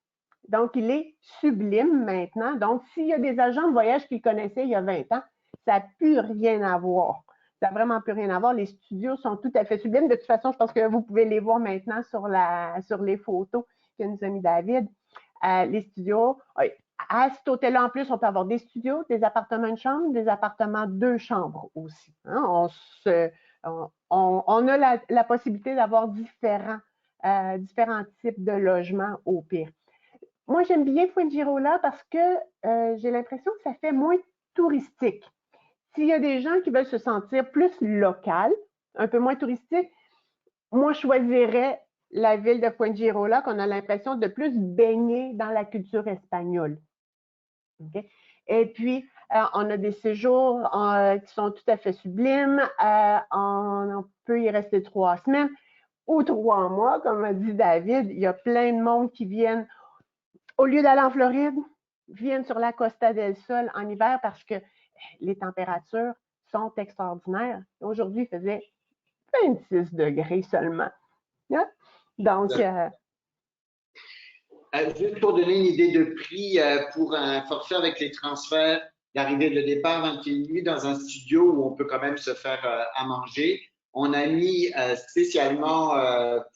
Donc, il est sublime maintenant. Donc, s'il y a des agents de voyage qui le connaissaient il y a 20 ans, ça n'a plus rien à voir. Ça n'a vraiment plus rien à voir. Les studios sont tout à fait sublimes. De toute façon, je pense que vous pouvez les voir maintenant sur les photos que nous a mis David. Les studios. À cet hôtel-là, en plus, on peut avoir des studios, des appartements de chambre, des appartements deux chambres aussi. Hein? On a la possibilité d'avoir différents types de logements au pire. Moi, j'aime bien Fuengirola parce que j'ai l'impression que ça fait moins touristique. S'il y a des gens qui veulent se sentir plus local, un peu moins touristique, moi, je choisirais la ville de Fuengirola, qu'on a l'impression de plus baigner dans la culture espagnole. Okay? Et puis, on a des séjours qui sont tout à fait sublimes. On peut y rester 3 semaines ou 3 mois, comme a dit David. Il y a plein de monde qui viennent, au lieu d'aller en Floride, viennent sur la Costa del Sol en hiver parce que les températures sont extraordinaires. Aujourd'hui, il faisait 26 degrés seulement. Yeah? Donc, Juste pour donner une idée de prix pour un forfait avec les transferts d'arrivée et de départ 21 nuits dans un studio où on peut quand même se faire à manger, on a mis spécialement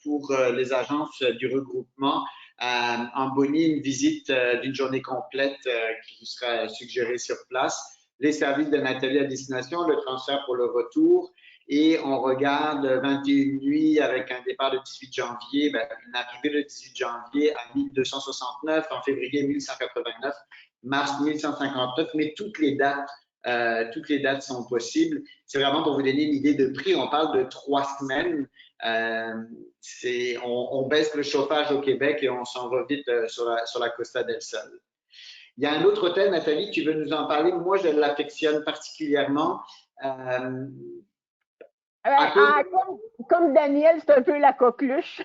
pour les agences du regroupement en bonus une visite d'une journée complète qui vous sera suggérée sur place, les services de Nathalie à destination, le transfert pour le retour. Et on regarde 21 nuits avec un départ le 18 janvier, ben, une arrivée le 18 janvier à 1269, en février 1189, mars 1159, mais toutes les dates sont possibles. C'est vraiment pour vous donner une idée de prix. On parle de 3 semaines. On baisse le chauffage au Québec et on s'en va vite sur la Costa del Sol. Il y a un autre hôtel, Nathalie, tu veux nous en parler? Moi, je l'affectionne particulièrement. comme Daniel, c'est un peu la coqueluche.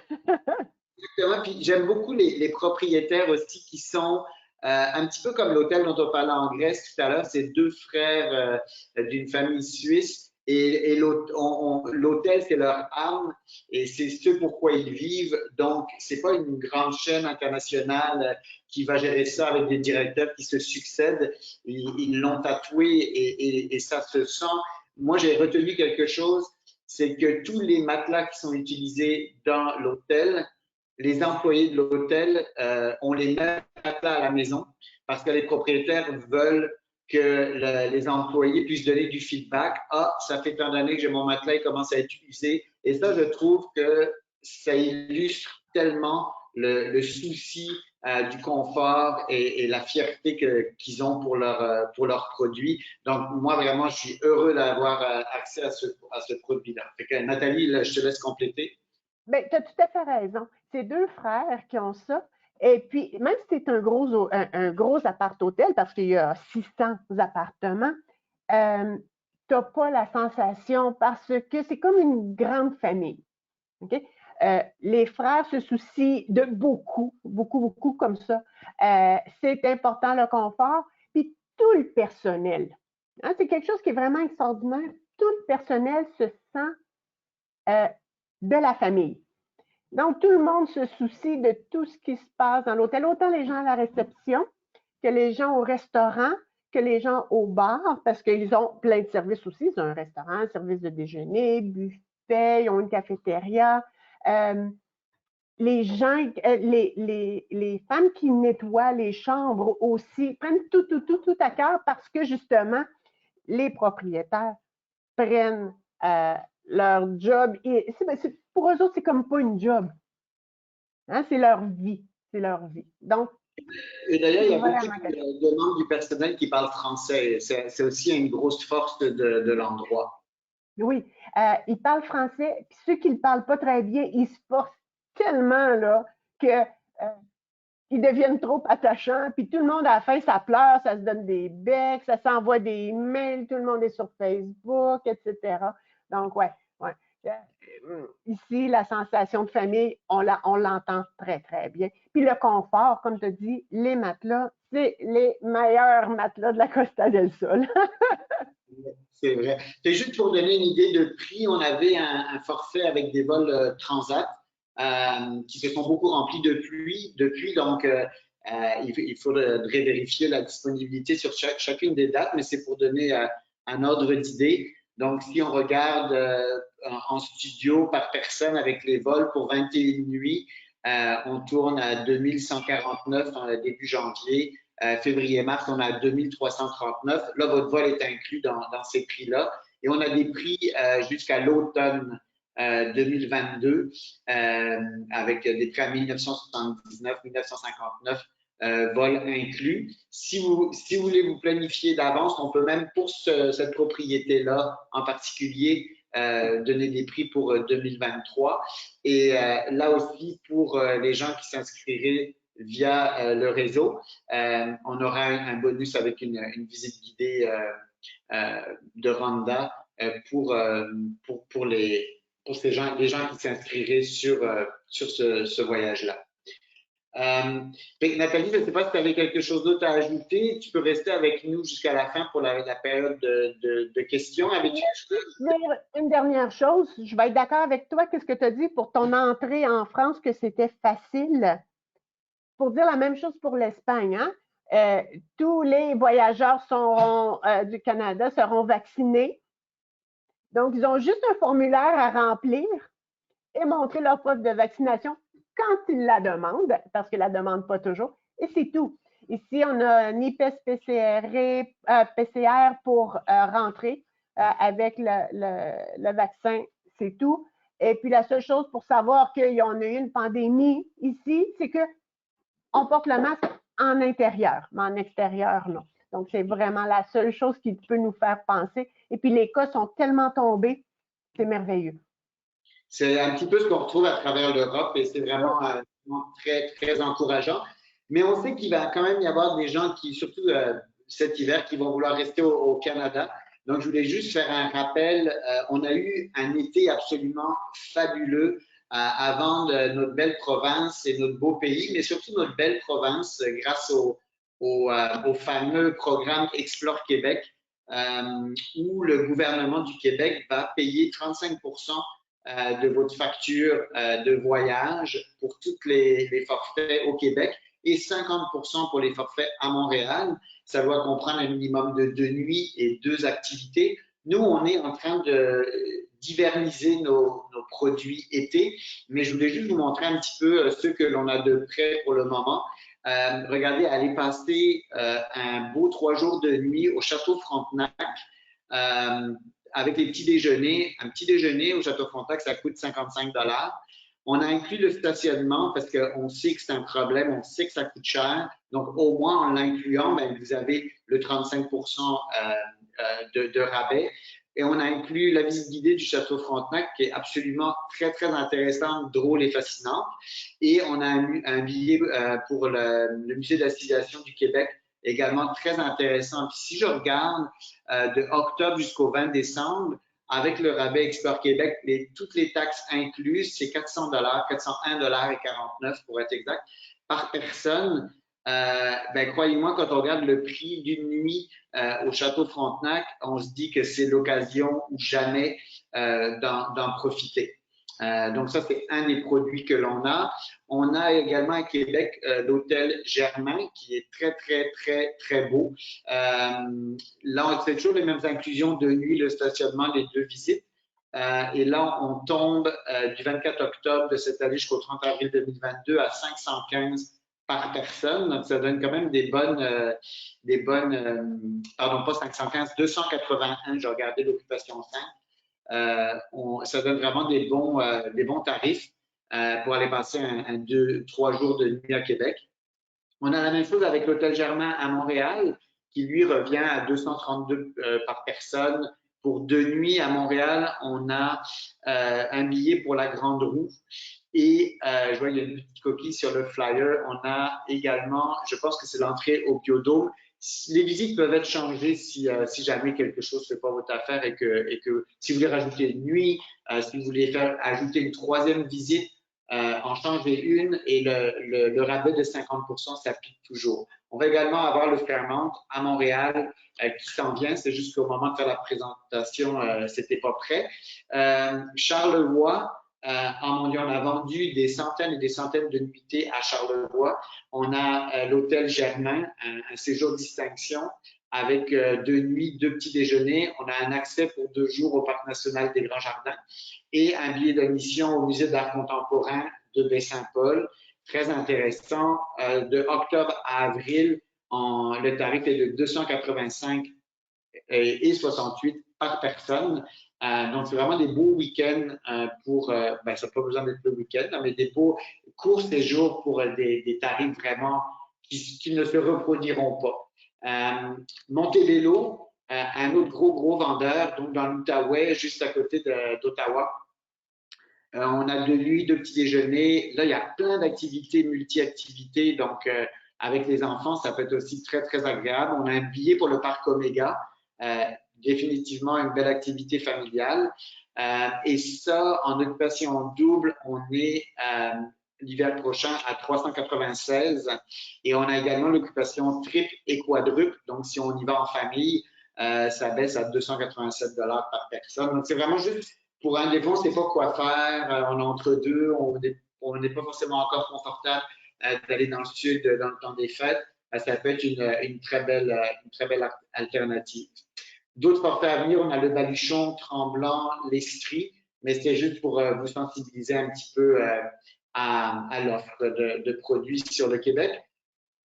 Exactement. Puis j'aime beaucoup les propriétaires aussi qui sont un petit peu comme l'hôtel dont on parlait en Grèce tout à l'heure. C'est deux frères d'une famille suisse et l'hôtel, c'est leur âme et c'est ce pourquoi ils vivent. Donc, c'est pas une grande chaîne internationale qui va gérer ça avec des directeurs qui se succèdent. Ils l'ont tatoué et ça se sent. Moi, j'ai retenu quelque chose, c'est que tous les matelas qui sont utilisés dans l'hôtel, les employés de l'hôtel ont les mêmes matelas à la maison parce que les propriétaires veulent que les employés puissent donner du feedback. Ah, ça fait tant d'années que j'ai mon matelas, il commence à être usé. Et ça, je trouve que ça illustre tellement le souci du confort et la fierté qu'ils ont pour leurs produits. Donc, moi, vraiment, je suis heureux d'avoir accès à ce produit-là. Nathalie, là, je te laisse compléter. Bien, tu as tout à fait raison. C'est deux frères qui ont ça. Et puis, même si c'est un gros appart-hôtel, parce qu'il y a 600 appartements, tu n'as pas la sensation parce que c'est comme une grande famille. Okay? Les frères se soucient de beaucoup, beaucoup, beaucoup comme ça. C'est important le confort. Puis tout le personnel. Hein, c'est quelque chose qui est vraiment extraordinaire. Tout le personnel se sent de la famille. Donc, tout le monde se soucie de tout ce qui se passe dans l'hôtel, autant les gens à la réception que les gens au restaurant, que les gens au bar, parce qu'ils ont plein de services aussi. Ils ont un restaurant, un service de déjeuner, buffet, ils ont une cafétéria. Les gens, les femmes qui nettoient les chambres aussi prennent tout à cœur parce que justement, les propriétaires prennent leur job. Et pour eux autres, c'est comme pas une job. Hein, c'est leur vie. C'est leur vie. Donc, Et d'ailleurs, il y a beaucoup Vraiment quelque chose. de membres du personnel qui parlent français. C'est aussi une grosse force de l'endroit. Oui, ils parlent français, puis ceux qui ne le parlent pas très bien, ils se forcent tellement là, que ils deviennent trop attachants, puis tout le monde à la fin, ça pleure, ça se donne des becs, ça s'envoie des mails, tout le monde est sur Facebook, etc. Donc, ouais. Ici, la sensation de famille, on l'entend très, très bien. Puis le confort, comme tu as dit, les matelas, c'est les meilleurs matelas de la Costa del Sol. C'est vrai. C'est juste pour donner une idée de prix, on avait un forfait avec des vols Transat qui se sont beaucoup remplis depuis donc, il faudrait vérifier la disponibilité sur chacune des dates, mais c'est pour donner un ordre d'idée. Donc, si on regarde en studio par personne avec les vols pour 21 nuits, on tourne à 2149 début janvier. Février-mars, on a 2339. Là, votre vol est inclus dans ces prix-là. Et on a des prix jusqu'à l'automne 2022 avec des prix à 1979, 1959 vols inclus. Si vous voulez vous planifier d'avance, on peut même pour cette propriété-là en particulier donner des prix pour 2023. Et là aussi, pour les gens qui s'inscriraient via le réseau, on aura un bonus avec une visite guidée de Rwanda pour les gens qui s'inscriraient sur ce voyage-là. Nathalie, je ne sais pas si tu avais quelque chose d'autre à ajouter. Tu peux rester avec nous jusqu'à la fin pour la période de questions. Une dernière chose, je vais être d'accord avec toi. Qu'est-ce que tu as dit pour ton entrée en France, que c'était facile? Pour dire la même chose pour l'Espagne, hein? Tous les voyageurs du Canada seront vaccinés. Donc, ils ont juste un formulaire à remplir et montrer leur preuve de vaccination quand ils la demandent, parce qu'ils ne la demandent pas toujours, et c'est tout. Ici, on a un IPES PCR pour rentrer avec le vaccin, c'est tout. Et puis, la seule chose pour savoir qu'il y en a eu une pandémie ici, c'est qu'on porte le masque en intérieur, mais en extérieur, non. Donc, c'est vraiment la seule chose qui peut nous faire penser. Et puis, les cas sont tellement tombés, c'est merveilleux. C'est un petit peu ce qu'on retrouve à travers l'Europe et c'est vraiment très, très encourageant. Mais on sait qu'il va quand même y avoir des gens qui, surtout cet hiver, qui vont vouloir rester au Canada. Donc, je voulais juste faire un rappel. On a eu un été absolument fabuleux avant notre belle province et notre beau pays, mais surtout notre belle province grâce au fameux programme Explore Québec, où le gouvernement du Québec va payer 35% de votre facture de voyage pour tous les forfaits au Québec et 50% pour les forfaits à Montréal. Ça doit comprendre un minimum de 2 nuits et 2 activités. Nous, on est en train d'hiverniser nos produits été, mais je voulais juste vous montrer un petit peu ceux que l'on a de près pour le moment. Regardez, allez passer un beau 3 jours de nuit au Château Frontenac. Avec les petits déjeuners. Un petit déjeuner au Château Frontenac, ça coûte 55 $. On a inclus le stationnement parce qu'on sait que c'est un problème, on sait que ça coûte cher. Donc, au moins, en l'incluant, vous avez le 35% de rabais. Et on a inclus la visite guidée du Château Frontenac qui est absolument très, très intéressante, drôle et fascinante. Et on a un billet pour le Musée de la civilisation du Québec également très intéressant. Puis si je regarde de octobre jusqu'au 20 décembre, avec le rabais Explore Québec, toutes les taxes incluses, c'est 400 $, 401,49 $ pour être exact, par personne. Croyez-moi, quand on regarde le prix d'une nuit au Château Frontenac, on se dit que c'est l'occasion ou jamais d'en profiter. Donc ça, c'est un des produits que l'on a. On a également à Québec l'hôtel Germain qui est très, très, très, très beau. Là, c'est toujours les mêmes inclusions de nuit, le stationnement, les 2 visites. Et là, on tombe du 24 octobre de cette année jusqu'au 30 avril 2022 à 515 par personne. Donc, ça donne quand même pardon, pas 515, 281, j'ai regardé l'occupation simple. Ça donne vraiment des bons tarifs pour aller passer 3 jours de nuit à Québec. On a la même chose avec l'Hôtel Germain à Montréal, qui lui revient à 232 par personne. Pour 2 nuits à Montréal, on a un billet pour la Grande Roue. Et je vois qu'il y a une petite coquille sur le flyer. On a également, je pense que c'est l'entrée au Biodôme. Les visites peuvent être changées si jamais quelque chose ne fait pas votre affaire et que si vous voulez rajouter une nuit, si vous voulez faire ajouter une 3e visite, en changer une et le rabais de 50% s'applique toujours. On va également avoir le Fairmont à Montréal qui s'en vient. C'est juste qu'au moment de faire la présentation, c'était pas prêt. Charlevoix, on a vendu des centaines et des centaines de nuitées à Charlevoix. On a l'Hôtel Germain, un séjour distinction avec 2 nuits, 2 petits déjeuners. On a un accès pour 2 jours au Parc national des Grands Jardins et un billet d'admission au Musée d'art contemporain de Baie-Saint-Paul. Très intéressant. De octobre à avril, le tarif est de 285 et 68 par personne. Donc, c'est vraiment des beaux week-ends pour, ça n'a pas besoin d'être le week-end, mais des beaux courts séjours pour des tarifs vraiment qui ne se reproduiront pas. Montebello, un autre gros vendeur, donc dans l'Outaouais, juste à côté d'Ottawa. On a 2 nuits, 2 petits déjeuners. Là, il y a plein d'activités, multi-activités. Donc, avec les enfants, ça peut être aussi très, très agréable. On a un billet pour le parc Omega. Définitivement une belle activité familiale. Et ça, en occupation double, on est l'hiver prochain à 396. Et on a également l'occupation triple et quadruple. Donc, si on y va en famille, ça baisse à 287 $ par personne. Donc, c'est vraiment juste pour un des fois, on ne sait pas quoi faire. On est entre deux. On n'est pas forcément encore confortable d'aller dans le sud dans le temps des fêtes. Ça peut être une très belle alternative. D'autres forfaits à venir, on a le Baluchon, Tremblant, l'Estrie, mais c'est juste pour vous sensibiliser un petit peu à l'offre de produits sur le Québec.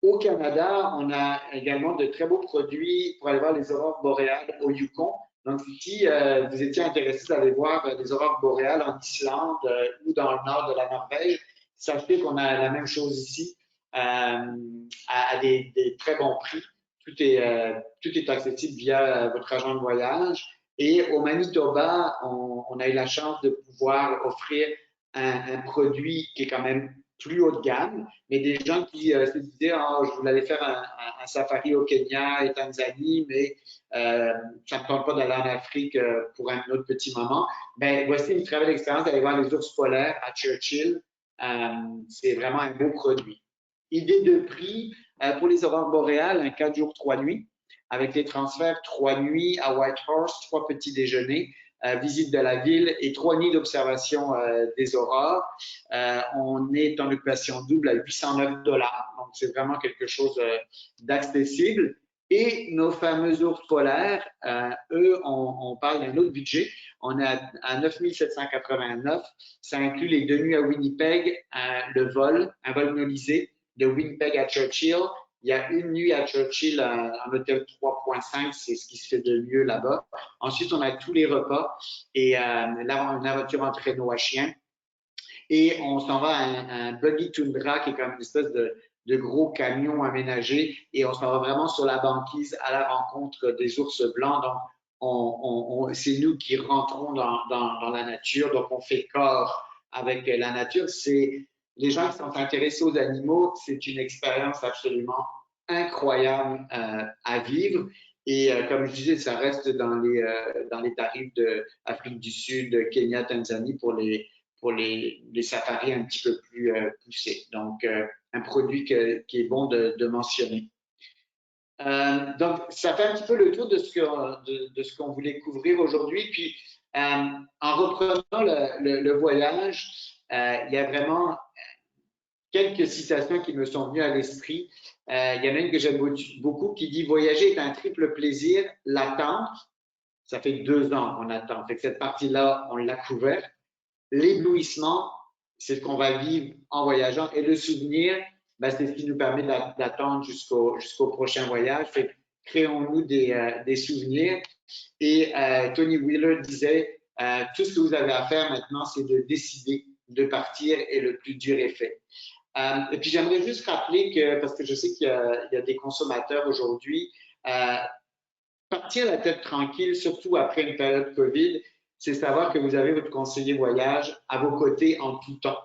Au Canada, on a également de très beaux produits pour aller voir les aurores boréales au Yukon. Donc, si vous étiez intéressé d'aller voir les aurores boréales en Islande ou dans le nord de la Norvège, sachez qu'on a la même chose ici à des très bons prix. Tout est accessible via votre agent de voyage. Et au Manitoba, on a eu la chance de pouvoir offrir un produit qui est quand même plus haut de gamme, mais des gens qui se disaient oh, je voulais aller faire un safari au Kenya et Tanzanie, mais ça ne me tente pas d'aller en Afrique pour un autre petit moment. Ben, voici une très belle expérience d'aller voir les ours polaires à Churchill. C'est vraiment un beau produit. Idée de prix pour les aurores boréales, un 4 jours, 3 nuits, avec les transferts, 3 nuits à Whitehorse, 3 petits déjeuners, visite de la ville et 3 nuits d'observation des aurores. On est en occupation double à 809 $, donc c'est vraiment quelque chose d'accessible. Et nos fameux ours polaires, eux, on parle d'un autre budget. On est à 9 789. Ça inclut les 2 nuits à Winnipeg, le vol, un vol nolisé de Winnipeg à Churchill. Il y a une nuit à Churchill en hôtel 3.5, c'est ce qui se fait de mieux là-bas. Ensuite, on a tous les repas et une aventure en traîneau à chien. Et on s'en va à un buggy tundra qui est comme une espèce de gros camion aménagé et on s'en va vraiment sur la banquise à la rencontre des ours blancs. Donc, c'est nous qui rentrons dans la nature. Donc, on fait corps avec la nature. C'est les gens qui sont intéressés aux animaux, c'est une expérience absolument incroyable à vivre. Et comme je disais, ça reste dans les tarifs d'Afrique du Sud, Kenya, Tanzanie pour les safaris un petit peu plus poussés. Donc, un produit qui est bon de mentionner. Donc, ça fait un petit peu le tour de ce qu'on voulait couvrir aujourd'hui. Puis, en reprenant le voyage, il y a vraiment quelques citations qui me sont venues à l'esprit. Il y en a une que j'aime beaucoup qui dit « Voyager est un triple plaisir. L'attente, ça fait 2 ans qu'on attend. » Fait que cette partie-là, on l'a couverte. L'éblouissement, c'est ce qu'on va vivre en voyageant. Et le souvenir, c'est ce qui nous permet d'attendre jusqu'au prochain voyage. Fait que créons-nous des souvenirs. Et Tony Wheeler disait tout ce que vous avez à faire maintenant, c'est de décider de partir et le plus dur est fait. Et puis, j'aimerais juste rappeler que, parce que je sais qu'il y a des consommateurs aujourd'hui, partir la tête tranquille, surtout après une période COVID, c'est savoir que vous avez votre conseiller voyage à vos côtés en tout temps.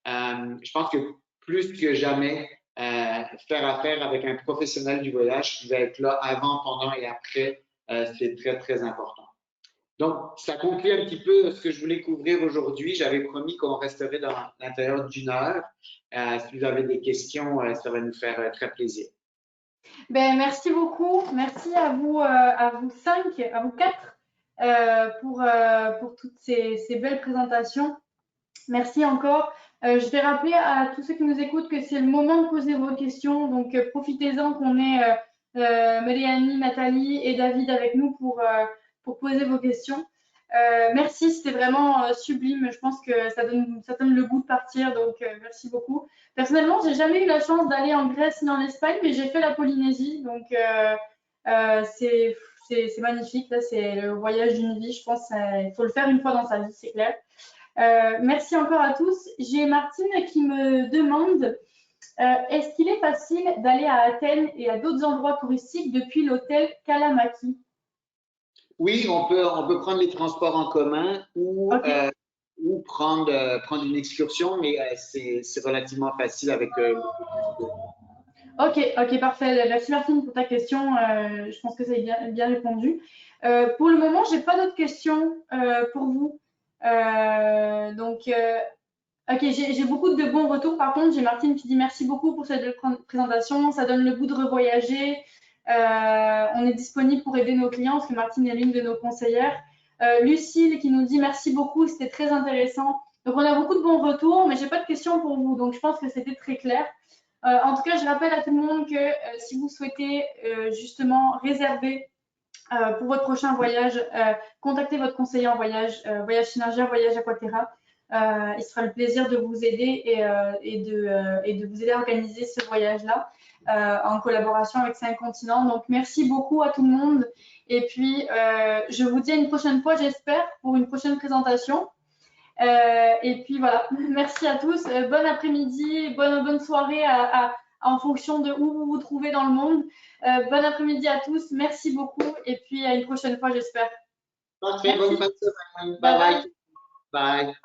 Je pense que plus que jamais, faire affaire avec un professionnel du voyage qui va être là avant, pendant et après, c'est très, très important. Donc, ça conclut un petit peu ce que je voulais couvrir aujourd'hui. J'avais promis qu'on resterait dans l'intérieur d'une heure. Si vous avez des questions, ça va nous faire très plaisir. Ben, merci beaucoup. Merci à vous 5, à vous 4 pour toutes ces belles présentations. Merci encore. Je vais rappeler à tous ceux qui nous écoutent que c'est le moment de poser vos questions. Donc, profitez-en qu'on ait Mélanie, Nathalie et David avec nous pour poser vos questions. Merci, c'était vraiment sublime. Je pense que ça donne le goût de partir. Donc, merci beaucoup. Personnellement, j'ai jamais eu la chance d'aller en Grèce ni en Espagne, mais j'ai fait la Polynésie. Donc, c'est magnifique. Là, c'est le voyage d'une vie. Je pense qu'il faut le faire une fois dans sa vie, c'est clair. Merci encore à tous. J'ai Martine qui me demande est-ce qu'il est facile d'aller à Athènes et à d'autres endroits touristiques depuis l'hôtel Kalamaki? Oui, on peut prendre les transports en commun ou, Okay. ou prendre une excursion, mais c'est relativement facile avec Ok, parfait. Merci Martine pour ta question. Je pense que c'est bien répondu. Pour le moment, j'ai pas d'autres questions pour vous. Ok, j'ai beaucoup de bons retours. Par contre, j'ai Martine qui dit merci beaucoup pour cette présentation. Ça donne le goût de revoyager. On est disponible pour aider nos clients parce que Martine est l'une de nos conseillères. Lucille qui nous dit merci beaucoup, c'était très intéressant. Donc, on a beaucoup de bons retours, mais j'ai pas de questions pour vous. Donc, je pense que c'était très clair. En tout cas, je rappelle à tout le monde que si vous souhaitez justement réserver pour votre prochain voyage, contactez votre conseiller en voyage, Voyage Synergia, Voyage Aquaterra. Il sera le plaisir de vous aider et de vous aider à organiser ce voyage-là en collaboration avec 5 continents. Donc, merci beaucoup à tout le monde. Et puis, je vous dis à une prochaine fois, j'espère, pour une prochaine présentation. Et puis, voilà, merci à tous. Bon après-midi, bonne soirée en fonction de où vous vous trouvez dans le monde. Bon après-midi à tous. Merci beaucoup. Et puis, à une prochaine fois, j'espère. Parfait, bonne fin de semaine. Bye Bye bye. bye. Bye.